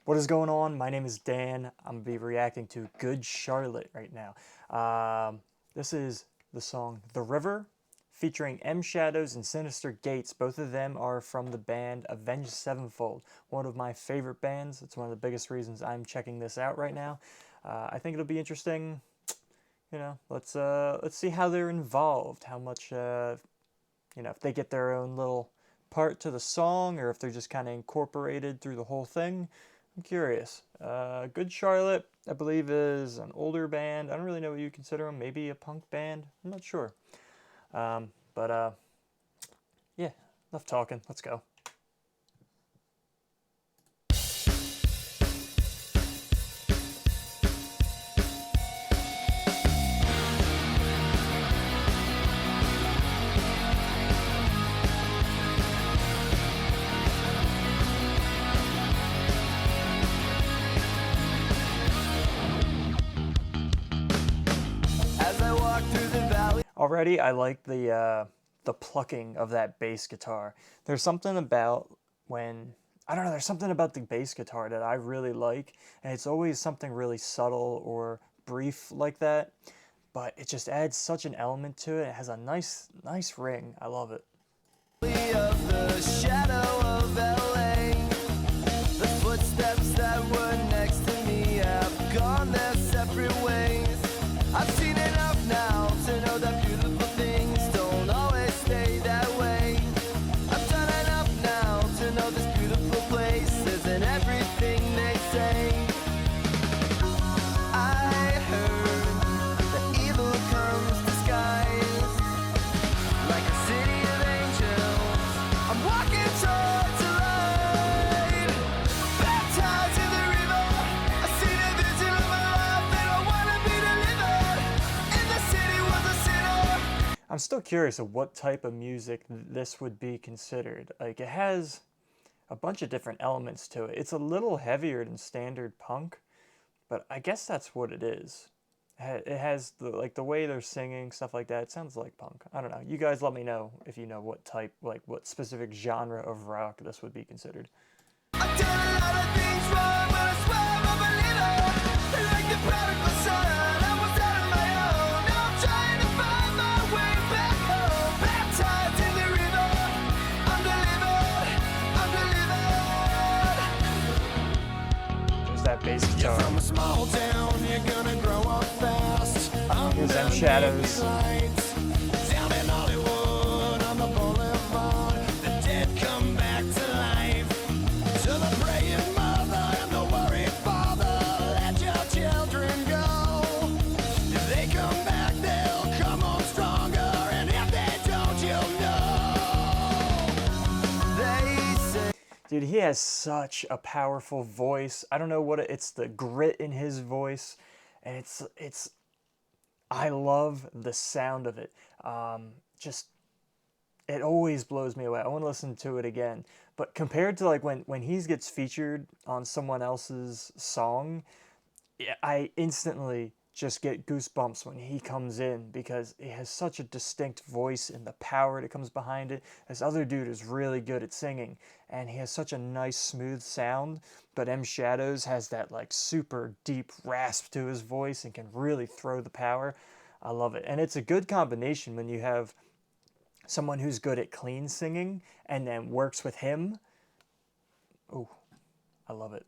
What is going on? My name is Dan. I'm going to be reacting to Good Charlotte right now. This is the song The River featuring M Shadows and Synyster Gates. Both of them are from the band Avenged Sevenfold, one of my favorite bands. It's one of the biggest reasons I'm checking this out right now. I think it'll be interesting. You know, let's see how they're involved, how much, if they get their own little part to the song or if they're just kind of incorporated through the whole thing. I'm curious. Good Charlotte, I believe, is an older band. I don't really know what you consider them. Maybe a punk band. I'm not sure. Yeah, enough talking. Let's go. Already, I like the plucking of that bass guitar. There's something about there's something about the bass guitar that I really like, and it's always something really subtle or brief like that, but it just adds such an element to it. It has a nice ring. I love it. Of the shadow of LA, the footsteps that were next to me have gone their separate ways. I've seen enough now to know that beautiful things don't always stay that way. I've done enough now to know this beautiful place isn't everything they say. I heard that evil comes disguised like a city of angels. I'm walking towards the light, baptized in the river. I see the vision of my life that I want to be delivered. In the city was a sinner. I'm still curious of what type of music this would be considered. Like, it has a bunch of different elements to it. It's a little heavier than standard punk, but I guess that's what it is. It has the way they're singing, stuff like that. It sounds like punk. I don't know. You guys let me know if you know what type, what specific genre of rock this would be considered. I've done a lot of things wrong, but I swear I'm a little like the prodigal son. I was out on my own. Now I'm trying to find my way back home. Baptized in the river. I'm delivered. I'm delivered. There's that bass guitar. From a small town, you're gonna grow up fast. Here's M Shadows. Down in Hollywood on the boulevard, the dead come back to life. To the praying mother and the worried father, let your children go. If they come back, they'll come home stronger, and if they don't, you'll know. They say. Dude, he has such a powerful voice. I don't know what it's the grit in his voice, and I love the sound of it. It always blows me away. I want to listen to it again. But compared to when he gets featured on someone else's song, I instantly just get goosebumps when he comes in because he has such a distinct voice and the power that comes behind it. This other dude is really good at singing, and he has such a nice, smooth sound, but M Shadows has that super deep rasp to his voice and can really throw the power. I love it. And it's a good combination when you have someone who's good at clean singing and then works with him. Oh, I love it.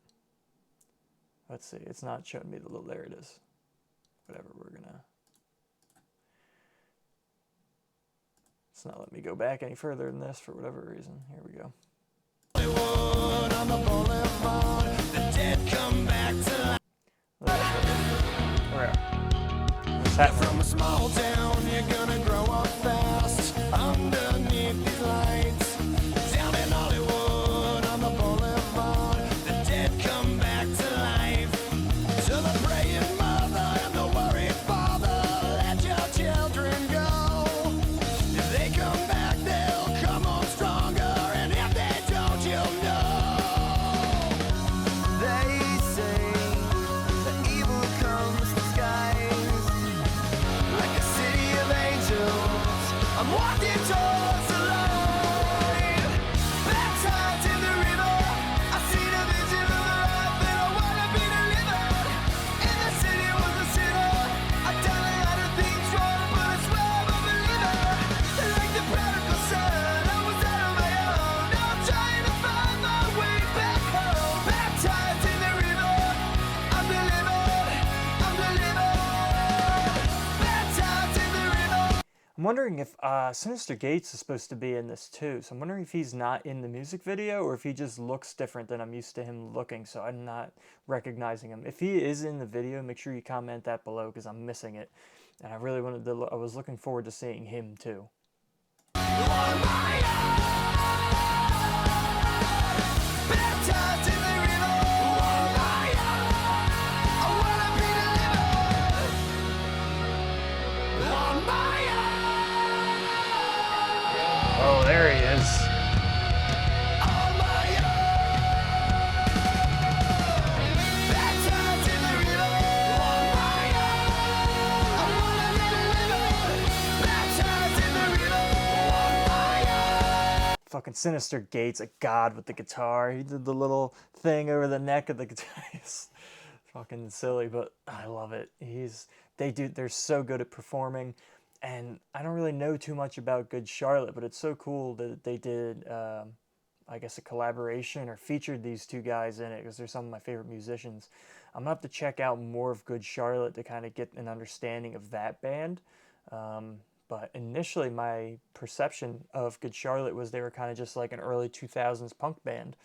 Let's see. It's not showing me the little, there it is. Whatever, it's not letting me go back any further than this for whatever reason. Here we go. Hollywood on the boulevard, the dead come back to life. What's happening? From a small town, you're gonna grow up fast underneath these lights. Down in Hollywood on the boulevard, the dead come back to life. To the praying mother and the worried father, let your children go. If they come back, they'll come home stronger, and if they don't, you'll know. They say that evil comes disguised like a city I'm wondering if Synyster Gates is supposed to be in this too. So I'm wondering if he's not in the music video or if he just looks different than I'm used to him looking. So I'm not recognizing him. If he is in the video, make sure you comment that below because I'm missing it. And I really wanted to. I was looking forward to seeing him too. Oh, there he is. Fucking Synyster Gates, a god with the guitar. He did the little thing over the neck of the guitar. It's fucking silly, but I love it. They're so good at performing, and I don't really know too much about Good Charlotte, but it's so cool that they did, I guess, a collaboration or featured these two guys in it because they're some of my favorite musicians. I'm gonna have to check out more of Good Charlotte to kind of get an understanding of that band. But initially, my perception of Good Charlotte was they were kind of just like an early 2000s punk band.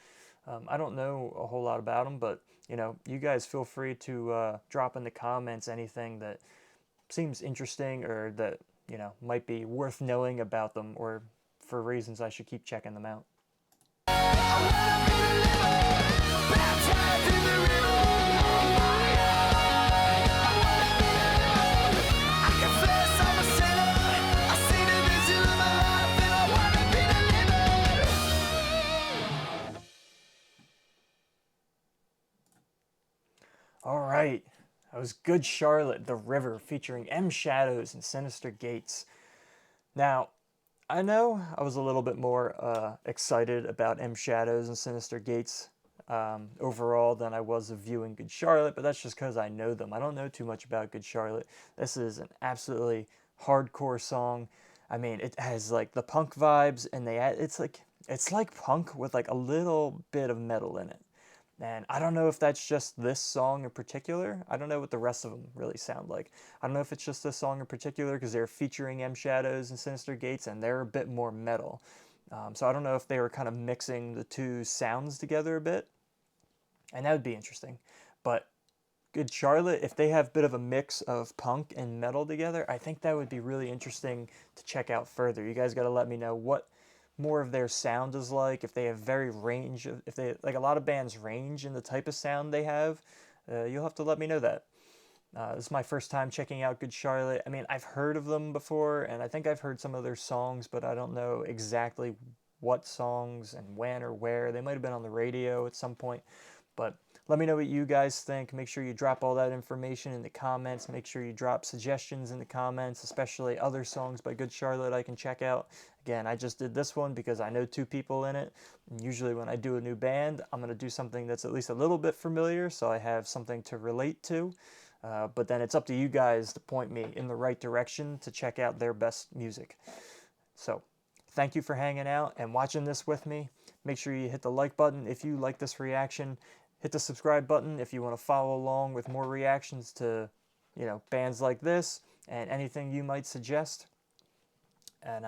I don't know a whole lot about them, but you guys feel free to drop in the comments anything that seems interesting or that might be worth knowing about them, or for reasons I should keep checking them out. All right, that was Good Charlotte, The River, featuring M Shadows and Synyster Gates. Now, I know I was a little bit more excited about M Shadows and Synyster Gates overall than I was of viewing Good Charlotte, but that's just because I know them. I don't know too much about Good Charlotte. This is an absolutely hardcore song. I mean, it has like the punk vibes, and it's like punk with like a little bit of metal in it. And I don't know if that's just this song in particular. I don't know what the rest of them really sound like. I don't know if it's just this song in particular because they're featuring M Shadows and Synyster Gates and they're a bit more metal. So I don't know if they were kind of mixing the two sounds together a bit. And that would be interesting. But Good Charlotte, if they have a bit of a mix of punk and metal together, I think that would be really interesting to check out further. You guys got to let me know what more of their sound is like, if they have very range, if they, like a lot of bands range in the type of sound they have. You'll have to let me know that. This is my first time checking out Good Charlotte. I mean, I've heard of them before, and I think I've heard some of their songs, but I don't know exactly what songs and when or where. They might have been on the radio at some point, but let me know what you guys think. Make sure you drop all that information in the comments. Make sure you drop suggestions in the comments, especially other songs by Good Charlotte I can check out. Again, I just did this one because I know two people in it. And usually when I do a new band, I'm going to do something that's at least a little bit familiar so I have something to relate to. But then it's up to you guys to point me in the right direction to check out their best music. So thank you for hanging out and watching this with me. Make sure you hit the like button if you like this reaction. Hit the subscribe button if you want to follow along with more reactions to, bands like this and anything you might suggest. And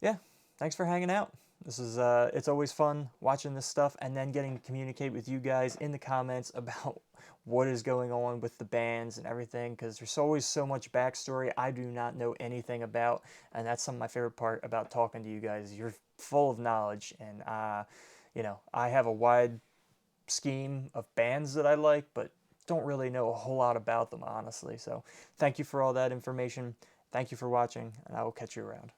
yeah, thanks for hanging out. This is it's always fun watching this stuff and then getting to communicate with you guys in the comments about what is going on with the bands and everything, because there's always so much backstory I do not know anything about, and that's some of my favorite part about talking to you guys. You're full of knowledge, and I have a wide scheme of bands that I like, but don't really know a whole lot about them, honestly. So thank you for all that information. Thank you for watching, and I will catch you around.